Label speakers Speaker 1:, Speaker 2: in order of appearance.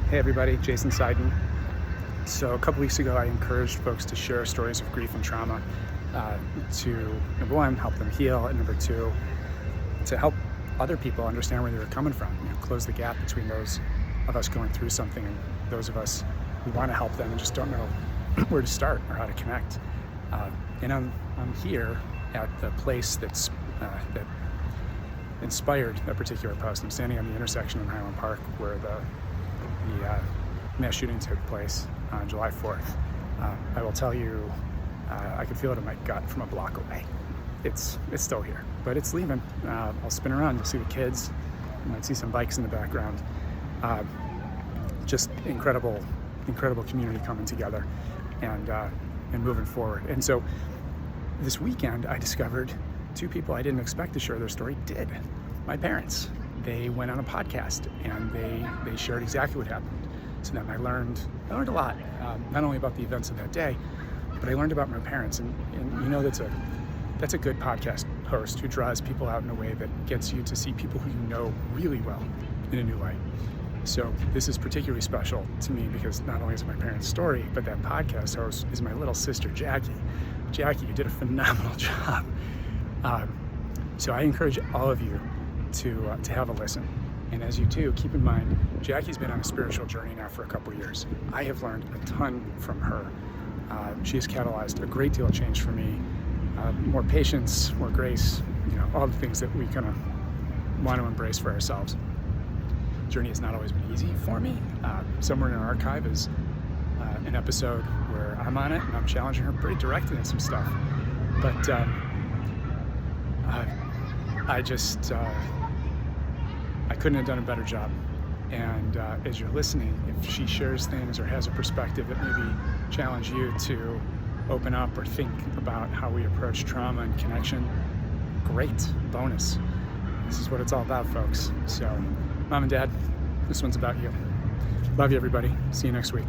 Speaker 1: Hey everybody, Jason Seiden. So a couple weeks ago, I encouraged folks to share stories of grief and trauma to, number one, help them heal, and number two, to help other people understand where they were coming from, close the gap between those of us going through something and those of us who want to help them and just don't know where to start or how to connect. And I'm here at the place that inspired that particular post. I'm standing on the intersection in Highland Park where the mass shooting took place on July 4th. I will tell you, I could feel it in my gut from a block away. It's still here, but it's leaving. I'll spin around, you'll see the kids, you might see some bikes in the background. Just incredible community coming together and moving forward. And so this weekend I discovered two people I didn't expect to share their story did. My parents. They went on a podcast and they shared exactly what happened to them. I learned a lot, not only about the events of that day, but I learned about my parents. And that's a good podcast host who draws people out in a way that gets you to see people who you know really well in a new light. So this is particularly special to me because not only is it my parents' story, but that podcast host is my little sister, Jackie. Jackie, you did a phenomenal job. So I encourage all of you to have a listen. And as you do, keep in mind, Jackie's been on a spiritual journey now for a couple years. I have learned a ton from her. She has catalyzed a great deal of change for me. More patience, more grace, all the things that we kind of want to embrace for ourselves. Journey has not always been easy for me. Somewhere in our archive is an episode where I'm on it and I'm challenging her pretty directly on some stuff. But I couldn't have done a better job. And as you're listening, if she shares things or has a perspective that maybe challenge you to open up or think about how we approach trauma and connection, great, bonus. This is what it's all about, folks. So, Mom and Dad, this one's about you. Love you, everybody. See you next week.